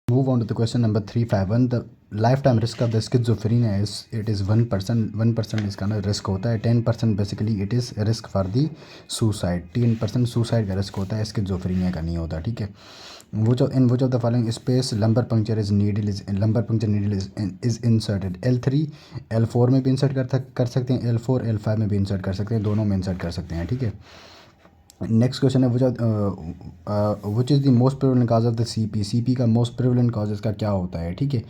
Move on to the question number 351. The lifetime risk of the schizophrenia is it is 1%. 1% इसका ना risk होता है. 10% basically it is risk for the suicide. 10% suicide का risk होता है, schizophrenia का नहीं होता. ठीक है. which of the following space lumbar puncture needle is inserted? L3 L4 में भी इंसर्ट कर सकते हैं, L4 L5 में भी इंसर्ट कर सकते हैं, दोनों में इंसर्ट कर सकते हैं. ठीक है. नेक्स्ट क्वेश्चन है which is the most prevalent cause of the CP का मोस्ट प्रेवलेंट काज इसका क्या होता है. ठीक है.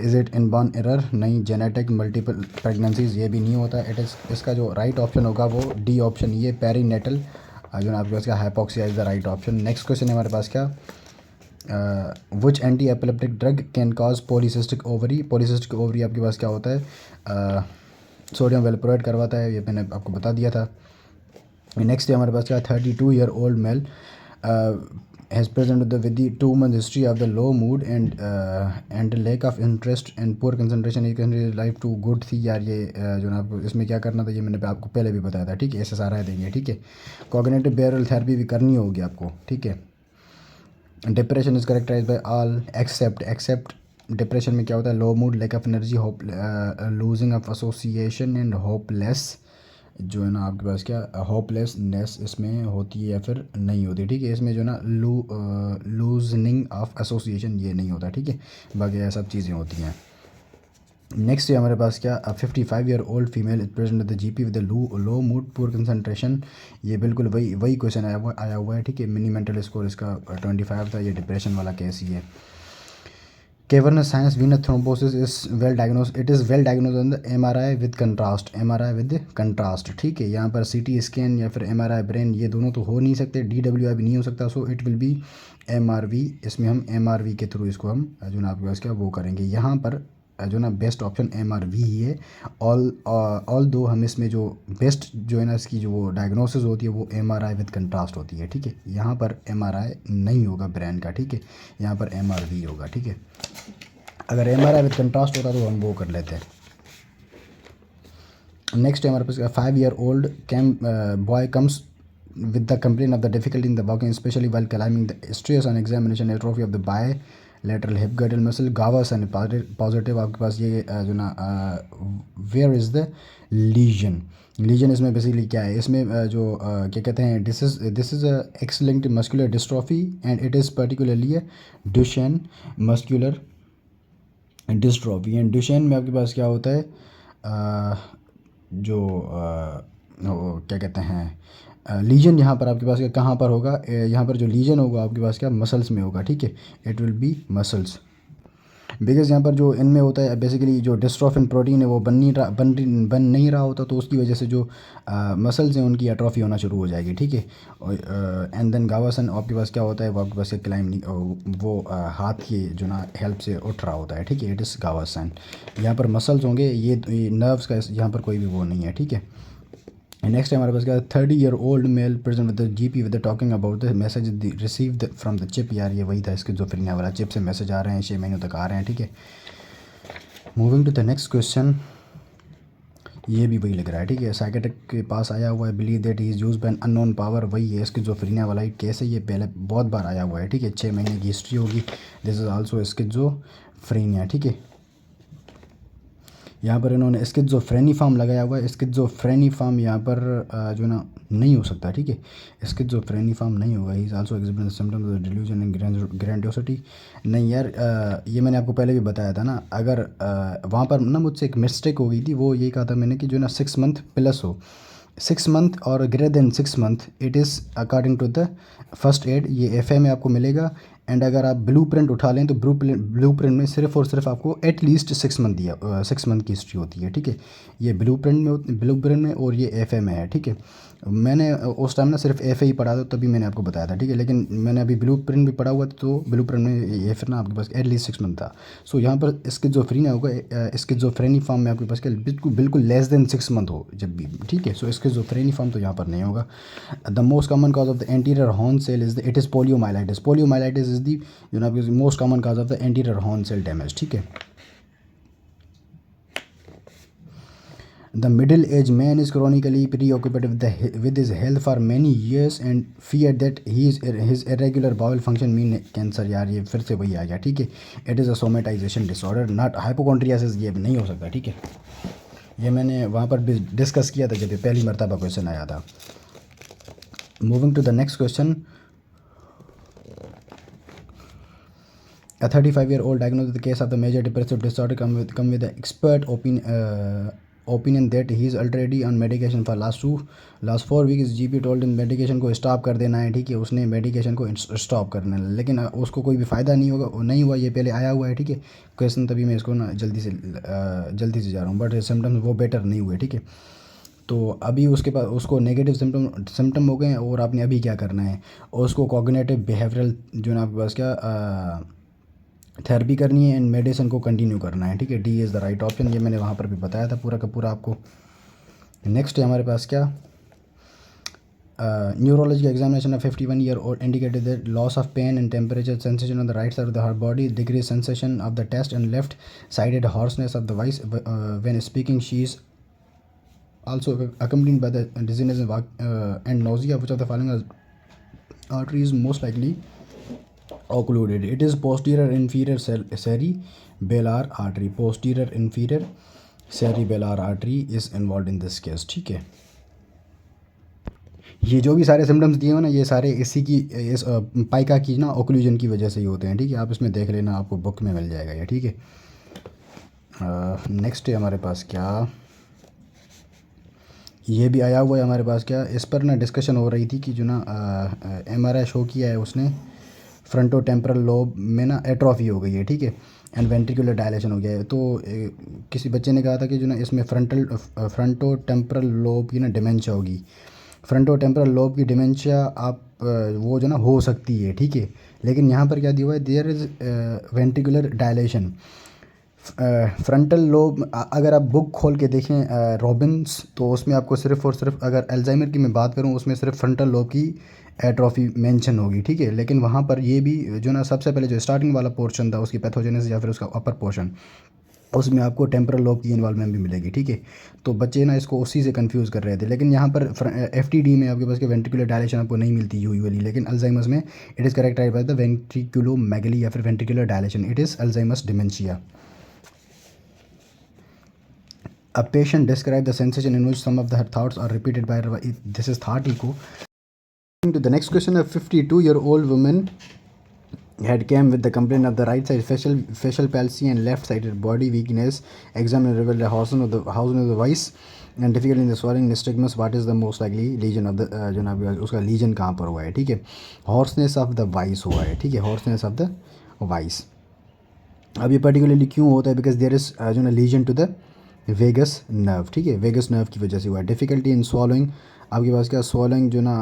Is it inborn error? नहीं. Genetic multiple pregnancies? ये भी नहीं होता. इट इज़ इसका जो राइट ऑप्शन होगा वो डी ऑप्शन, ये पेरीनेटल जो ना आपके पास क्या hypoxia is the right option. Next question है हमारे पास क्या विच anti epileptic drug can cause polycystic ovary? Polycystic ovary आपके पास क्या होता है? सोडियम वेलप्रोएट करवाता है, ये मैंने आपको बता दिया था. नेक्स्ट है हमारे पास क्या 32-year-old male has present with the 2 month history of the low mood and lack of interest and poor concentration life to good थी. यार ये जो ना आपको इसमें क्या करना था ये मैंने आपको पहले भी बताया था. ठीक है. ऐसे सारा देंगे. ठीक है. कॉग्निटिव बिहेवियरल थेरेपी भी करनी होगी आपको. ठीक है. Depression is characterise by all except depression में क्या होता है? Low mood, lack of energy, hope, losing of association and hopeless. जो है ना आपके पास क्या होपलेसनेस इसमें होती है या फिर नहीं होती. ठीक है. इसमें जो है ना लूजनिंग ऑफ एसोसिएशन ये नहीं होता. ठीक है. बाकी ये सब चीज़ें होती हैं. नेक्स्ट है हमारे पास क्या 55-year-old female is present the GP with low mood poor concentration. ये बिल्कुल वही क्वेश्चन आया हुआ है. ठीक है. मिनी मेंटल स्कोर इसका 25 था. ये डिप्रेशन वाला केस ही है. Cavernous sinus venous thrombosis is well diagnosed. It is well diagnosed on the MRI with contrast. MRI with contrast. ठीक है. यहाँ पर CT स्कैन या फिर MRI ब्रेन ये दोनों तो हो नहीं सकते. DWI भी नहीं हो सकता. सो इट विल बी MRV. इसमें हम MRV के थ्रू इसको हम जो ना आपके पास क्या वो करेंगे. यहाँ पर जो ना बेस्ट ऑप्शन MRV ही है. ऑल दो हम इसमें जो बेस्ट जो है ना इसकी जो वो डायग्नोसिस होती है वो MRI विद कंट्रास्ट होती है. ठीक है. यहाँ पर MRI नहीं होगा ब्रेन का. ठीक है. यहाँ पर MRV होगा. ठीक है. अगर MRI विद कंट्रास्ट होता तो हम वो कर लेते हैं. नेक्स्ट है हमारे पास 5-year-old boy comes with the complaint of the difficulty in the walking, especially while climbing. The stress on examination, atrophy of the bilateral hip girdle muscle, GAVAS and positive आपके पास ये जो ना where is the lesion इसमें basically क्या है? इसमें जो क्या कहते हैं this is a X-linked muscular dystrophy and it is particularly a Duchenne muscular dystrophy. and Duchenne में आपके पास क्या होता है जो क्या कहते हैं लीजन यहाँ पर आपके पास कहाँ पर होगा? यहाँ पर जो लीजन होगा आपके पास क्या मसल्स में होगा. ठीक है. It will be muscles because यहाँ पर जो इनमें होता है बेसिकली जो डिस्ट्रोफिन प्रोटीन है वो बन नहीं रहा होता, तो उसकी वजह से जो मसल्स हैं उनकी एट्रोफी होना शुरू हो जाएगी. ठीक है. एंड देन गावासन आपके पास क्या होता है? वो आपके पास क्लाइंब वो हाथ की जो ना हेल्प से उठ रहा होता है. ठीक है. इट इज़ गावासन. यहाँ पर मसल्स होंगे, ये नर्व्स का यहाँ पर कोई भी वो नहीं है. ठीक है. नेक्स्ट है हमारे पास क्या 30-year-old male present with the GP with talking about the message received from the chip. यार ये वही था स्किज़ोफ्रेनिया वाला. चिप से मैसेज आ रहे हैं, 6 महीनों तक आ रहे हैं. ठीक है. Moving to the next question. ये भी वही लग रहा है. ठीक है. साइकेट्रिक के पास आया हुआ है. Believe that he is used by an unknown power. वही है स्किज़ोफ्रेनिया वाला केस है. ये पहले बहुत बार आया हुआ है. ठीक है. 6 महीने की हिस्ट्री होगी. This is also schizophrenia. ठीक है. यहाँ पर इन्होंने स्किज़ोफ्रेनिफॉर्म लगाया हुआ है. स्किज़ोफ्रेनिफॉर्म यहाँ पर जो ना नहीं हो सकता. ठीक है. स्किज़ोफ्रेनिफॉर्म नहीं होगा. He is also exhibit symptoms of delusion and grandiosity. नहीं यार ये मैंने आपको पहले भी बताया था ना. अगर वहाँ पर ना मुझसे एक मिस्टेक हो गई थी. वो ये कहा था मैंने कि जो ना 6 month प्लस हो, 6 month और greater than 6 month it is according to the first aid. ये FA में आपको मिलेगा. एंड अगर आप ब्लू प्रिंट उठा लें तो ब्लू प्रिंट में सिर्फ और सिर्फ आपको एटलीस्ट 6 month दिया 6 month की हिस्ट्री होती है. ठीक है. ये ब्लू प्रिंट में और ये FA में है. ठीक है. मैंने उस टाइम ना सिर्फ FA ही पढ़ा था तभी मैंने आपको बताया था. ठीक है. लेकिन मैंने अभी ब्लू प्रिंट भी पढ़ा हुआ था तो ब्लू प्रिंट में ये फिर ना आपके पास एटलीस्ट 6 month था. सो यहाँ पर स्किज़ोफ्रेनिया होगा. स्किज़ोफ्रेनिफॉर्म में आपके पास क्या बिल्कुल लेस देन 6 month हो जब भी. ठीक है. सो स्किज़ोफ्रेनिफॉर्म तो यहाँ पर नहीं होगा. The most common cause of the anterior horn cell is it is poliomyelitis. Poliomyelitis is the जो ना आपके most common cause of the anterior horn cell damage. ठीक है. The middle-aged man is chronically preoccupied with his health for many years and feared that his irregular bowel function mean cancer. यार ये फिर से वही आ गया, ठीक है. It is a somatization disorder, not hypochondriasis. ये नहीं हो सकता, ठीक है. ये मैंने वहाँ पर भी डिस्कस किया था जब ये पहली मरतबा क्वेश्चन आया था. Moving to the next question. A 35-year-old diagnosed with the case of the major depressive disorder come with the expert opinion that he is already on medication for last 4 weeks. GP told him medication को stop कर देना है, ठीक है. उसने medication को stop करना है, लेकिन उसको कोई भी फ़ायदा नहीं हुआ. ये पहले आया हुआ है, ठीक है. क्वेश्चन तभी मैं इसको ना जल्दी से जा रहा हूँ, बट सिम्टम्स वो बेटर नहीं हुए, ठीक है. तो अभी उसके पास उसको नेगेटिव सिम्टम हो गए हैं और आपने अभी क्या करना है, और उसको कॉग्निटिव बिहेवियरल जो है आपके पास क्या थेरेपी करनी है एंड मेडिसिन को कंटिन्यू करना है, ठीक है. D is the right option. ये मैंने वहाँ पर भी बताया था पूरा का पूरा आपको. नेक्स्ट है हमारे पास क्या, neurology examination of 51 year old indicated that loss of pain and temperature sensation on the right side of the her body, decrease sensation of the taste and left sided hoarseness of the voice when speaking. She is also accompanied by the dizziness and nausea. Which of the following artery is most likely occluded? It is posterior inferior cerebellar artery. Posterior inferior cerebellar artery is involved in this case, ठीक है. ये जो भी सारे symptoms दिए हो ना, ये सारे इसी की इस पाइका की ना ओक्लूजन की वजह से ही होते हैं, ठीक है. आप इसमें देख लेना, आपको बुक में मिल जाएगा ये, ठीक है. नेक्स्ट है हमारे पास क्या, ये भी आया हुआ है हमारे पास क्या, इस पर ना डिस्कशन हो रही थी कि जो ना MRI शो किया है उसने, फ्रंटो टेम्परल लोब में ना एट्रॉफी हो गई है, ठीक है, एंड वेंट्रिकुलर डायलेशन हो गया है. तो किसी बच्चे ने कहा था कि जो ना इसमें फ्रंटो टेम्परल लोब की ना डिमेंशिया होगी. फ्रंटो टेम्परल लोब की डिमेंशिया आप वो जो ना हो सकती है, ठीक है. लेकिन यहाँ पर क्या दिया हुआ है, there is ventricular dilation. Frontal lobe अगर आप बुक खोल के देखें रॉबिन्स, तो उसमें आपको सिर्फ़ और सिर्फ, अगर अल्जाइमर की मैं बात करूं, उसमें सिर्फ फ्रंटल लोब की एट्रॉफी मेंशन होगी, ठीक है. लेकिन वहाँ पर ये भी जो ना सबसे पहले जो स्टार्टिंग वाला पोर्शन था उसकी पैथोजेनेसिस या फिर उसका अपर पोर्शन, उसमें आपको टेम्परल लोब की इन्वॉल्वमेंट भी मिलेगी, ठीक है. तो बच्चे ना इसको उसी से कंफ्यूज कर रहे थे. लेकिन यहाँ पर FTD में आपके पास के वेंट्रिकुलर डायलेशन आपको नहीं मिलती यूजुअली, लेकिन अल्जाइमर्स में इट इज़ करेक्टाइज बाय द वेंट्रिकुलोमेगली या फिर ventricular dilation. It is Alzheimer's dementia. A patient described the sensation in which some of her thoughts are repeated by her. This is thought echo. To the next question, a 52-year-old woman had came with the complaint of the right side facial palsy and left-sided body weakness. Examiner revealed a housing of the voice and difficulty in the swallowing nystagmus. What is the most likely lesion of the जो ना उसका legion कहाँ पर हुआ है, ठीक है. Hoarseness of the voice हुआ है, ठीक है, हॉर्सनेस ऑफ द वॉइस. अब ये पर्टिकुलरली क्यों होता है, बिकॉज देयर इज़ जो ना lesion to the vagus nerve, ठीक है. वेगस नर्व की वजह से हुआ है. डिफ़िकल्टी इन स्वॉलोइंग, आपके पास क्या स्वॉलोइंग जो ना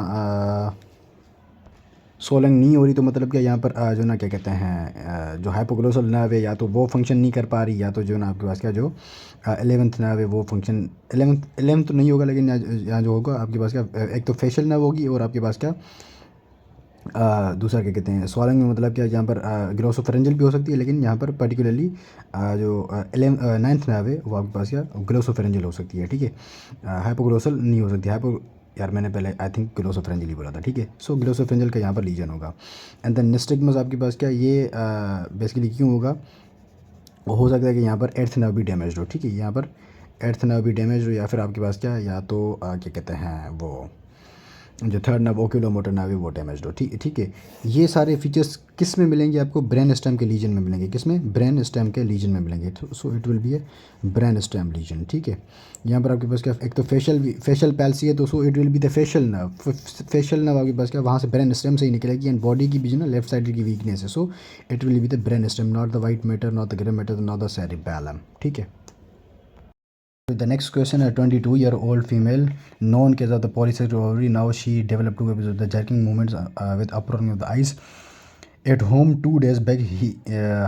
स्वॉलोइंग नहीं हो रही, तो मतलब क्या यहाँ पर जो ना क्या कहते हैं जो हाइपोग्लोसल नर्व है या तो वो फंक्शन नहीं कर पा रही, या तो जो ना आपके पास क्या जो 11th नर्व है वो फंक्शन 11th तो नहीं होगा, लेकिन यहाँ जो होगा आपके पास क्या, एक तो फेशियल नर्व होगी और आपके पास क्या दूसरा क्या कहते हैं स्वॉलोइंग में, मतलब क्या यहाँ पर ग्लोसोफेरेंजियल भी हो सकती है, लेकिन यहाँ पर पर्टिकुलरली जो 9th नर्व है वो आपके पास क्या ग्लोसोफेरेंजियल हो सकती है, ठीक है. हाइपोग्लोसल नहीं हो सकती. यार मैंने पहले आई थिंक ग्लोसोफेरेंजियल ही बोला था, ठीक है. सो ग्लोसोफेरेंजियल का यहाँ पर लीजन होगा. एंड देन निस्टिग्मस आपके पास क्या, ये बेसिकली क्यों होगा, हो सकता है कि यहाँ पर 8th नर्व भी डैमेज हो, ठीक है. यहाँ पर 8th नर्व भी डैमेज हो, या फिर आपके पास क्या, या तो क्या कहते हैं वो जो 3rd नर्व ओक्यूलोमोटर नर्व है वो डैमेज हो, ठीक है. ये सारे फीचर्स किस में मिलेंगे आपको, ब्रेन स्टेम के लीजन में मिलेंगे. किस में, ब्रेन स्टेम के लीजन में मिलेंगे. So it will be a brain stem lesion, ठीक है. यहाँ पर आपके पास क्या, एक तो फेशियल पैल्सी है, तो सो it will be the facial nerve. Facial nerve आपके पास क्या वहाँ से ब्रेन स्टेम से ही निकलेगी. एंड बॉडी की भी जो ना लेफ्ट साइड की वीकनेस है, सो it will be the brain stem, not the white matter, not the grey matter, not the cerebellum, ठीक है. The next question, a 22-year-old female known case of the polycystic ovary. Now she developed 2 episodes of the jerking movements with upper of the eyes. At home 2 days back,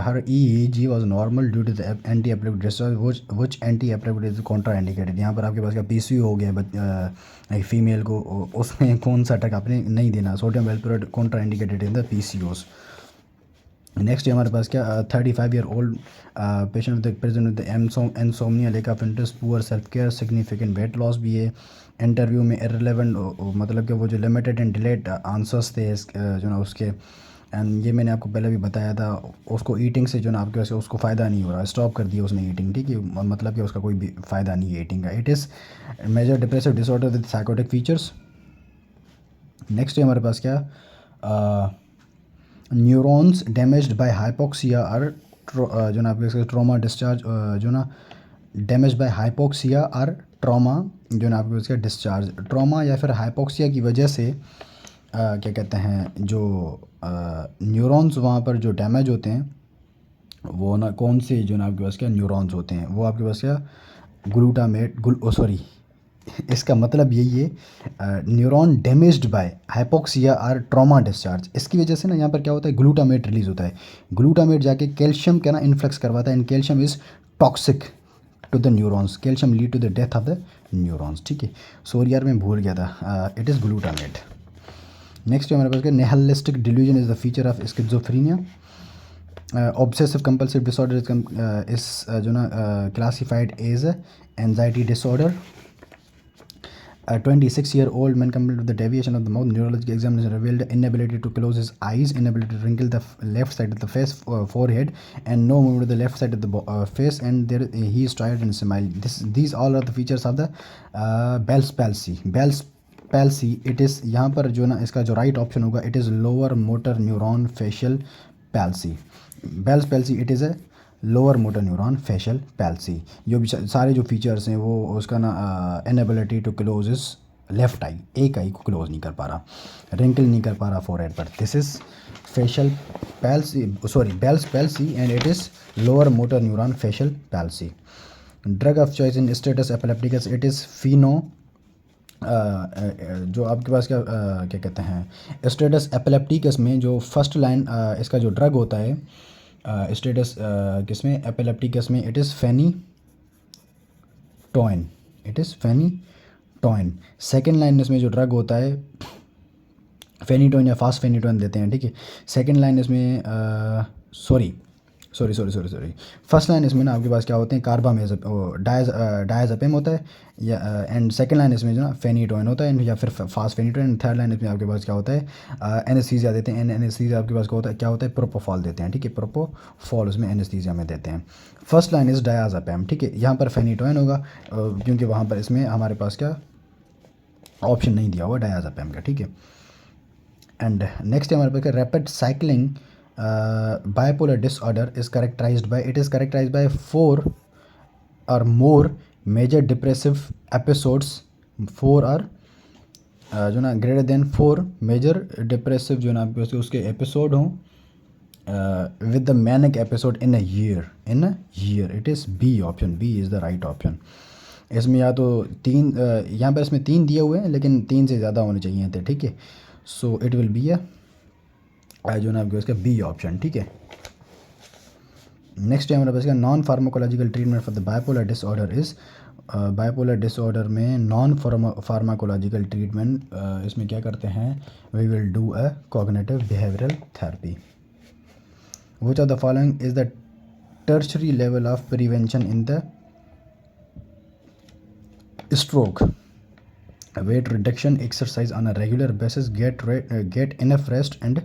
her EEG was normal due to the anti-epileptic discharge. Which anti-epileptic is contraindicated? यहाँ पर आपके पास क्या PCO हो गया female को, उसमें कौन सा ड्रग आपने नहीं देना. Sodium valproate contraindicated in the PCOs. Next है हमारे पास क्या 35-year-old patient with present with insomnia, lack of interest, poor self care, significant weight loss भी है। इंटरव्यू में इररिलेवेंट, मतलब कि वो जो लिमिटेड एंड डिलेड आंसर्स थे जो ना उसके, एंड ये मैंने आपको पहले भी बताया था, उसको ईटिंग से जो ना आपके वजह से उसको फ़ायदा नहीं हो रहा, स्टॉप कर दिया उसने ईटिंग, ठीक है, मतलब कि उसका कोई भी फ़ायदा नहीं है ईटिंग का। It is major depressive disorder with psychotic features. Next है हमारे पास क्या न्यूरॉन्स डैमेज्ड बाय हाइपोक्सिया और जो ना आपके ट्रॉमा डिस्चार्ज, जो ना डैमेज बाय हाइपोक्सिया और ट्रॉमा, जो ना आपके उसका डिस्चार्ज, ट्रॉमा या फिर हाइपोक्सिया की वजह से क्या कहते हैं जो न्यूरॉन्स वहाँ पर जो डैमेज होते हैं, वो ना कौन से जो ना आपके पास क्या न्यूरॉन्स होते हैं, वो आपके पास क्या ग्लूटामेट सॉरी इसका मतलब यही है न्यूरॉन डैमेज्ड बाय हाइपोक्सिया और ट्रॉमा डिस्चार्ज, इसकी वजह से ना यहाँ पर क्या होता है ग्लूटामेट रिलीज होता है। ग्लूटामेट जाके कैल्शियम का ना इन्फ्लक्स करवाता है, and calcium is toxic to the neurons, calcium lead to the death of the neurons, ठीक है। सॉरी यार मैं भूल गया था, इट इज़ ग्लूटामेट। नेक्स्ट हमारे पास क्या nihilistic delusion is the feature of schizophrenia. Obsessive compulsive disorder is जो ना classified as anxiety disorder. A 26-year-old man complained of the deviation of the mouth. Neurological examination revealed inability to close his eyes, inability to wrinkle the left side of the face, forehead, and no movement of the left side of the face. And there he is tired and smile. These all are the features of the Bell's palsy. Bell's palsy. It is यहाँ पर जो ना इसका जो right option होगा, it is lower motor neuron facial palsy. Bell's palsy. It is a lower motor neuron facial palsy. जो भी सारे जो फीचर्स हैं वो उसका ना inability to close is left eye, एक आई को क्लोज नहीं कर पा रहा, रिंकल नहीं कर पा रहा फोरहेड पर, this is facial palsy, sorry Bell's palsy, and it is lower motor neuron facial palsy. Drug of choice in status epilepticus, it is Fino, जो आपके पास क्या क्या कहते हैं स्टेटस एपिलेप्टिकस में जो फर्स्ट लाइन इसका जो ड्रग होता है स्टेटस किसमें एपिलेप्टिकस में, it is phenytoin, it is phenytoin. Second line इसमें जो ड्रग होता है फेनीटोइन या फास्ट फेनीटोइन देते हैं, ठीक है। सेकेंड लाइन इसमें सॉरी फर्स्ट लाइन इसमें ना आपके पास क्या होते हैं कार्बामेज़ डायज़ेपिम होता है, या एंड सेकंड लाइन इसमें जो ना फेनीटोइन होता है, या फिर फास्ट फेनीटोइन। थर्ड लाइन इसमें आपके पास क्या होता है एनेस्थीसिया देते हैं, एनेस्थीसिया आपके पास क्या होता है प्रोपोफॉल देते हैं, ठीक है, प्रोपोफॉल उसमें एनेस्थीसिया में देते हैं। फर्स्ट लाइन इज़ डायज़ेपिम, ठीक है, यहाँ पर फेनीटोइन होगा क्योंकि वहाँ पर इसमें हमारे पास क्या ऑप्शन नहीं दिया हुआ डायज़ेपिम का, ठीक है। एंड नेक्स्ट हमारे पास rapid cycling bipolar disorder is characterized by 4 or more major depressive episodes, 4 or जो ना ग्रेटर देन 4 मेजर डिप्रेसिव जो ना आपके पास उसके एपिसोड हों with the manic episode in a year, it is B option, B is the right option. इसमें या तो तीन यहाँ पर इसमें 3 दिए हुए हैं लेकिन 3 से ज़्यादा होने चाहिए थे, ठीक है। सो इट विल बी जो ना आपके उसका बी ऑप्शन, ठीक है। नेक्स्ट है हमारे पास non pharmacological treatment for the bipolar disorder is, bipolar disorder में नॉन फार्माकोलॉजिकल ट्रीटमेंट इसमें क्या करते हैं, we will do a cognitive behavioural therapy. Which of the following is the tertiary level of prevention in the stroke, weight reduction, exercise on a regular basis, get enough rest, and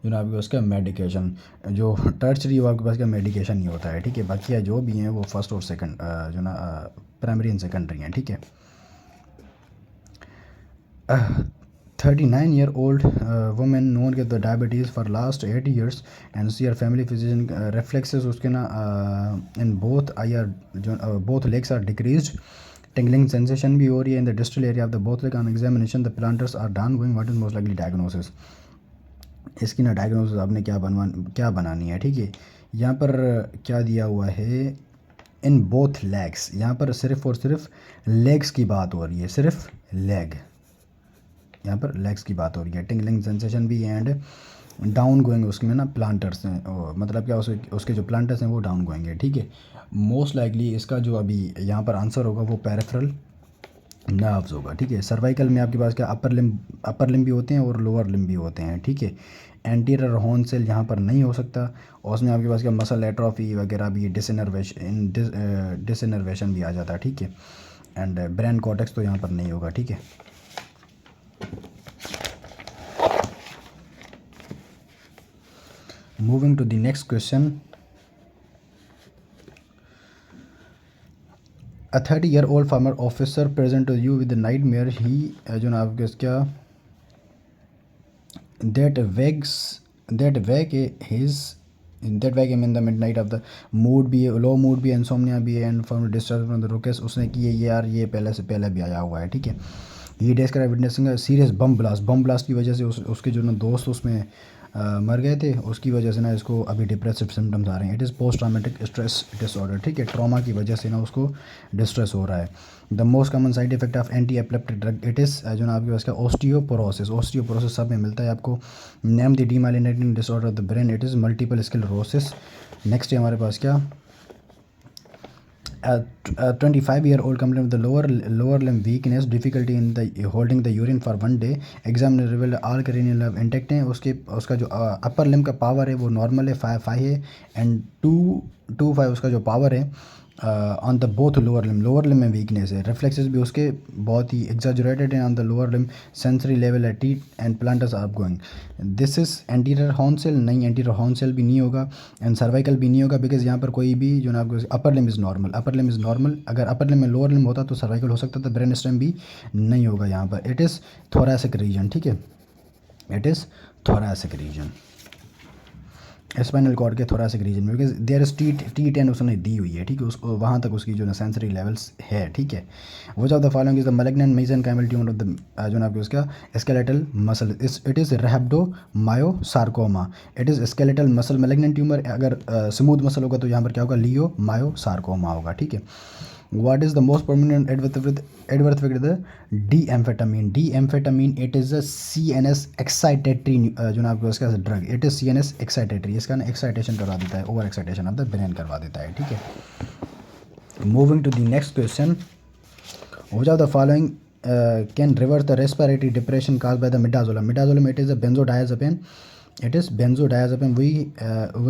जो ना आपके पास का medication. जो tertiary वो आपके पास का medication ही होता है, ठीक है, बाकी जो भी हैं वो फर्स्ट और सेकंड जो ना प्राइमरी एंड सेकेंडरी हैं, ठीक है। 39-year-old woman known with the diabetes for last 8 years and see her family physician reflexes उसके ना in both eye are जो both legs are decreased, tingling sensation भी हो रही है in the distal area of the both leg, on examination the planters are downgoing, what is most likely diagnosis। इसकी ना diagnosis आपने क्या बनानी है, ठीक है। यहाँ पर क्या दिया हुआ है इन बोथ लेग्स, यहाँ पर सिर्फ और सिर्फ लेग्स की बात हो रही है, सिर्फ लेग, यहाँ पर लेग्स की बात हो रही है। टिंगलिंग सेंसेशन भी एंड डाउन गोइंग उसमें ना प्लांटर्स हैं, मतलब क्या उसके जो प्लांटर्स हैं वो डाउन गोइंग है, ठीक है। मोस्ट लाइकली इसका जो अभी यहाँ पर आंसर होगा वो पेरिफेरल नर्व्स होगा, ठीक है। सर्वाइकल में आपके पास क्या अपर लिम्ब भी होते हैं और लोअर लिम्ब भी होते हैं, ठीक है। एंटीरियर हॉर्न सेल यहाँ पर नहीं हो सकता, और उसमें आपके पास क्या मसल एट्रोफी वगैरह भी, डिसइनर्वेशन भी आ जाता है, ठीक है। एंड ब्रेन कॉर्टेक्स तो यहाँ पर नहीं होगा, ठीक है। Moving to the next question. A 30-year-old former officer present to you with a nightmare. He जो ना आपके क्या that wake him in the midnight of the mood भी है, लो मूड भी है, इंसोमनिया भी है, and from disturb from the ruckus उसने की है, ये यार ये पहले से पहले भी आया हुआ है, ठीक है। ये डेज का विटनेसिंग सीरियस बम ब्लास्ट की वजह से उसके जो ना दोस्त उसमें मर गए थे, उसकी वजह से ना इसको अभी डिप्रेसिव सिम्टम्स आ रहे हैं। It is post traumatic stress disorder, ठीक है। ट्रॉमा की वजह से ना उसको डिस्ट्रेस हो रहा है। The most common side effect of anti epileptic drug, it is जो ना आपके पास का ओस्टियोपोरोसिस सब में मिलता है आपको। Name the demyelinating disorder of the brain, it is multiple sclerosis. Next है हमारे पास क्या 25-year-old complained with the lower limb weakness, difficulty in the holding the urine for 1 day. Exam revealed all cranial nerve intact हैं, उसका जो upper limb का power है वो नॉर्मल है, 5 है, एंड 2.5 उसका जो पावर है on the both lower limb में वीकनेस है। रिफ्लेक्सेस भी उसके बहुत ही एग्जैजरेटेड हैं on the lower limb, sensory level है teeth and plantars are going. This is anterior horn cell, नहीं एंटीरियर हॉर्न सेल भी नहीं होगा, एंड सर्वाइकल भी नहीं होगा, बिकॉज यहाँ पर कोई भी जो ना आपको अपर लिम्ब इज़ नॉर्मल। अगर अपर लिम्ब में लोअर लिम्ब होता तो सर्वाइकल हो सकता था, ब्रेन स्टेम भी नहीं होगा यहाँ पर। इट इज़ थोरैसिक रीजन, ठीक है, it is thoracic region, spinal cord के थोरैसिक रीजन में, बिकॉज देयर इज T10 उसने दी हुई है, ठीक है, उसको वहाँ तक उसकी जो ना सेंसरी लेवल्स है, ठीक है। Which of the following is the malignant mesenchymal tumour of the जो ना आपके उसका skeletal muscle, it is रैप्डोमायोसार्कोमा। It is skeletal muscle malignant tumour. अगर स्मूथ मसल होगा तो यहाँ पर क्या होगा, लियोमायोसार्कोमा होगा, ठीक है। What is the most prominent adverse effect the D-amphetamine? It is a CNS excitatory जो ना आपको इसका drug, it is CNS excitatory, इसका ना एक्साइटेशन करवा देता है, over excitation of the brain करवा देता है, ठीक है। Moving to the next question. Which of the following can reverse the respiratory depression caused by the midazolam? It is a benzodiazepine. It is benzodiazepine. We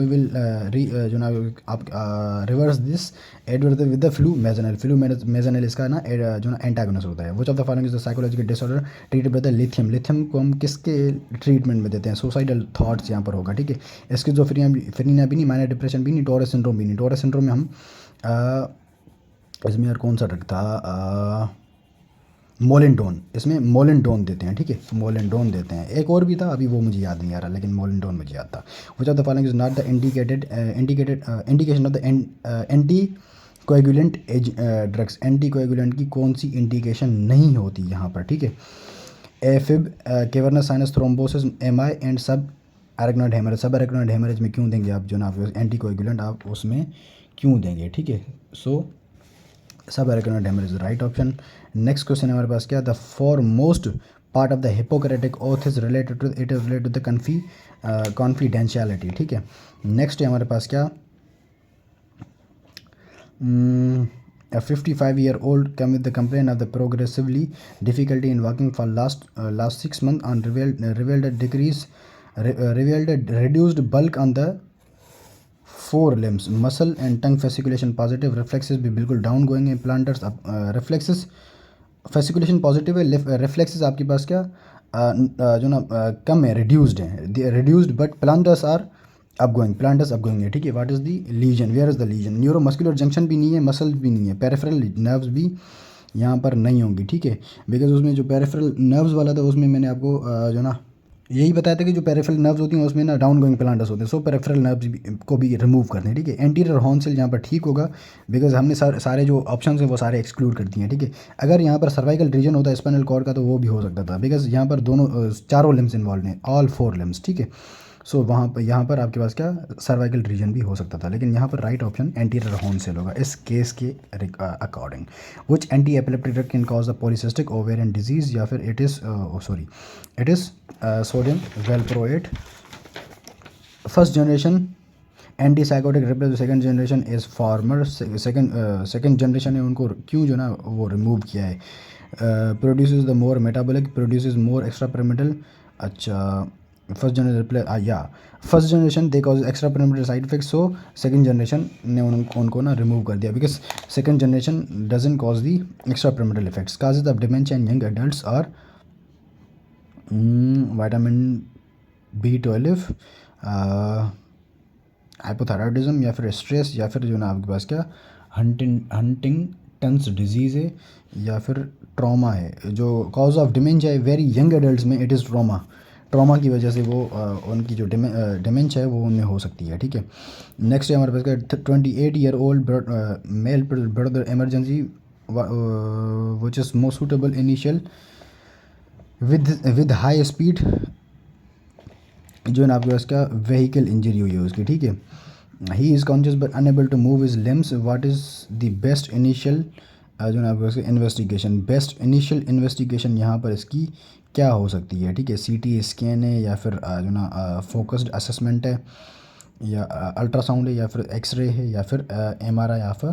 will जो ना आप reverse this adverse with the flumazenil इसका ना जो ना antagonist होता है। Which of the following is the psychological disorder treated by the lithium को हम किसके ट्रीटमेंट में देते हैं, सुसाइडल थॉट्स यहाँ पर होगा, ठीक है। स्किज़ोफ्रेनिया भी नहीं, माइनर डिप्रेशन भी नहीं, टॉरस सिंड्रोम भी नहीं। टॉरस सिंड्रोम में हम इसमें यार कौन सा ड्रग था, मोलिनडोन, इसमें मोलिनडोन देते हैं, ठीक है, मोलिनडोन देते हैं। एक और भी था, अभी वो मुझे याद नहीं आ रहा, लेकिन मोलिनडोन मुझे याद था। Which of the following is not the indication of the anticoagulant as drugs. Anticoagulant की कौन सी इंडिकेशन नहीं होती यहाँ पर, ठीक है। एफिब, cavernous sinus thrombosis, MI and सब एरेक्नॉइड हेमरेज में क्यों देंगे आप, जो ना आप एंटी कोएगुलेंट आप उसमें क्यों देंगे, ठीक है। So subarachnoid haemorrhage right option. Next question हमारे पास क्या, the foremost part of the Hippocratic oath is related to the confidentiality, ठीक है। नेक्स्ट है हमारे पास क्या, a 55-year-old come with the complaint of the progressively difficulty in walking for last 6 months on revealed reduced bulk on the 4 limbs, muscle and tongue fasciculation positive, reflexes भी बिल्कुल down going है, plantars reflexes fasciculation positive है, reflexes आपके पास क्या जो ना कम है, reduced but plantars are plantars up going है, ठीक है। What is the lesion, where is the lesion, neuromuscular junction भी नहीं है, मसल भी नहीं है, पेरिफेरल नर्व्स भी यहाँ पर नहीं होंगी, ठीक है। बिकॉज उसमें जो पेरिफेरल नर्व्स वाला था उसमें मैंने आपको जो ना यही बताया था कि जो पेरिफेरल नर्व्स होती हैं उसमें ना डाउन गोइंग प्लांटर्स होते हैं, सो पेरिफेरल नर्व्स को भी रिमूव करते हैं, ठीक है। एंटीरियर हॉर्न सेल यहाँ पर ठीक होगा, बिकॉज हमने सारे जो ऑप्शन हैं वो सारे एक्सक्लूड कर दिए हैं, ठीक है। अगर यहाँ पर सर्वाइकल रीजन होता है स्पाइनल कॉर्ड का तो वो भी हो सकता था, बिकॉज यहाँ पर दोनों चारों लिम्स इन्वॉल्व हैं, ऑल 4 लिम्स, ठीक है। सो वहाँ पर यहाँ पर आपके पास क्या सर्वाइकल रीजन भी हो सकता था, लेकिन यहाँ पर right option anterior horn cell होगा इस केस के according. Which anti epileptic drug can cause the polycystic ovarian disease, या फिर it is sodium valproate. First generation anti psychotic replace, second generation is former, second generation है उनको क्यों जो ना वो रिमूव किया है। Produces the more metabolic, produces more extra pyramidal, अच्छा first generation they cause extra pyramidal side effects, so second generation ने उनको ना रिमूव कर दिया because second generation doesn't cause the extrapyramidal effects. Causes of dementia in young adults are vitamin B12, hypothyroidism, या फिर stress, या फिर जो ना आपके पास क्या हंटिंगटन्स डिजीज़ है, या फिर ट्रॉमा है. जो कॉज ऑफ डिमेंशिया है वेरी यंग एडल्ट्स में, इट इज़ ट्रॉमा की वजह से वो उनकी जो डिमेंशिया है वो उनमें हो सकती है. ठीक है. नेक्स्ट है हमारे पास का 28-year-old male brother emergency which is most suitable initial with high speed, जो है ना आपके पास क्या व्हीकल इंजरी हुई है उसकी. ठीक है. He is conscious but unable to move his limbs. What is the best initial जो है आपके पास इन्वेस्टिगेशन. बेस्ट इनिशियल इन्वेस्टिगेशन यहाँ पर इसकी क्या हो सकती है. ठीक है. CT स्कैन है, या फिर जो ना फोकस्ड असेसमेंट है, या अल्ट्रासाउंड है, या फिर एक्सरे है, या फिर MRI, या फिर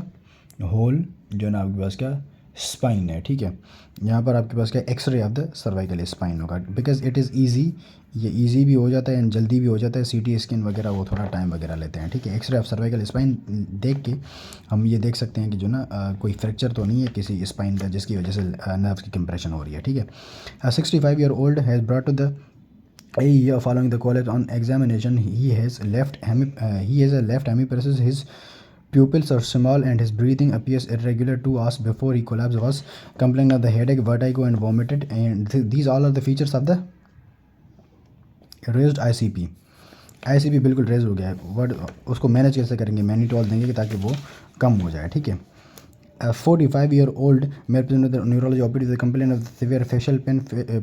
होल जो है ना आपके पास क्या स्पाइन है. ठीक है. यहाँ पर आपके पास क्या x-ray of the cervical spine होगा बिकॉज इट इज़ ईजी. ये ईजी भी हो जाता है एंड जल्दी भी हो जाता है. CT स्कैन वगैरह वो थोड़ा टाइम वगैरह लेते हैं. ठीक है. एक्सरे ऑफ सर्वाइकल स्पाइन देख के हम ये देख सकते हैं कि जो ना कोई फ्रैक्चर तो नहीं है किसी स्पाइन का जिसकी वजह से नर्व्स की कंप्रेशन हो रही है. ठीक है. 65-year-old has brought to the a year following the college on examination. He has a left hemiparesis. His pupils are small and his breathing appears irregular. 2 hours before he collapsed was complaining of the headache, vertigo and vomited, and these all are the features of the raised ICP बिल्कुल raise हो गया है. Word उसको manage कैसे करेंगे, mannitol देंगे ताकि वो कम हो जाए. ठीक है. 45-year-old male present with neurology OPD with complaint of severe facial pain.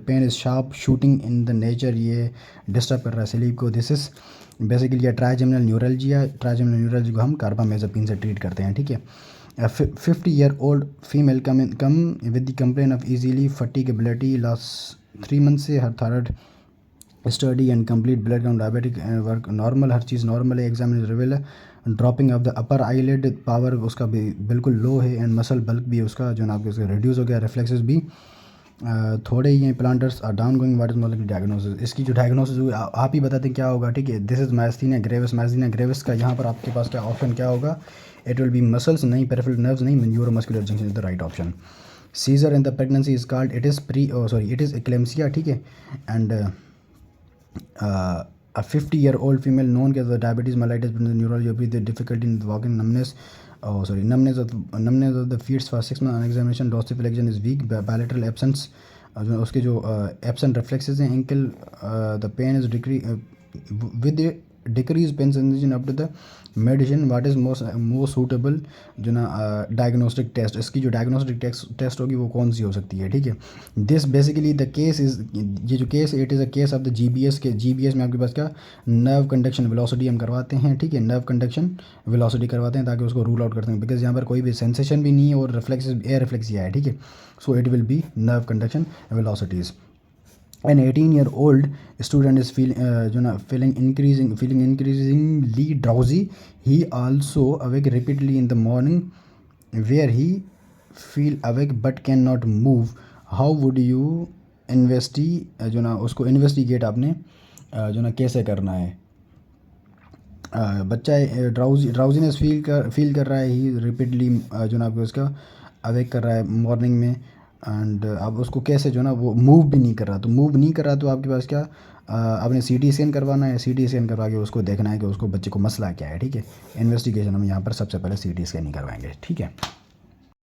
Pain is sharp shooting in the nature. ये डिस्टर्ब कर रहा है स्लीप को. दिस इज़ बेसिकली ये ट्राइजेमिनल न्यूरल्जी को हम कार्बामेज़ापिन से ट्रीट करते हैं. ठीक है. 50-year-old female come with the complain of easily fatigability. Last 3 months से हर thyroid study and complete blood count, diabetic work normal, हर चीज़ नॉर्मल है. Examine reveal dropping of the upper eyelid power उसका भी बिल्कुल लो है एंड मसल बल्क भी उसका जो ना आपके उसका रिड्यूस हो गया. रिफ्लेक्सेस भी थोड़े ही हैं. Plantars are down going. What is molecular diagnosis. इसकी जो डायग्नोसिस हुई आप ही बताते हैं क्या होगा. ठीक है. दिस इज माइस्थीनिया ग्रेविस का यहाँ पर आपके पास क्या ऑप्शन क्या होगा. इट विल बी मसल्स नहीं, पेरिफेरल नर्व्स नहीं, neuromuscular junction is the right option. Seizure in the pregnancy is called it is eclampsia. ठीक है. And a 50-year-old female known as the diabetes mellitus with neurology with the difficulty in walking, numbness of the feet for 6 months on examination. Dorsiflexion is weak. Bilateral absence उसके जो absent reflexes हैं ankle. The pain is with the decreased pain sensation up to the medicine. What is most suitable जो ना diagnostic test. इसकी जो diagnostic test होगी वो कौन सी हो सकती है. ठीक है. This basically the case is ये जो case it is a case of the GBS के. GBS में आपके पास क्या नर्व कंडक्शन वेलोसिटी हम करवाते हैं. ठीक है. नर्व कंडक्शन वेलोसिटी करवाते हैं ताकि उसको रूल आउट करते हैं बिकॉज यहाँ पर कोई भी सेंसेशन भी नहीं है और रिफ्लेक्स एयर रिफ्लेक्सिया है. ठीक है. सो it will B nerve conduction velocities. An 18-year-old student is feeling increasingly drowsy. He also awake repeatedly in the morning, where he feel awake but cannot move. How would you उसको investigate आपने कैसे करना है. बच्चा drowsiness feel कर रहा है. ही repeatedly आपको उसका अवेक कर रहा है मॉर्निंग में एंड अब उसको कैसे वो मूव भी नहीं कर रहा. तो आपके पास क्या आपने CT स्कैन करवाना है. CT स्कैन करवा के उसको देखना है कि उसको बच्चे को मसला क्या है. ठीक है. इन्वेस्टिगेशन हम यहाँ पर सबसे पहले CT स्कैन ही करवाएंगे. ठीक है.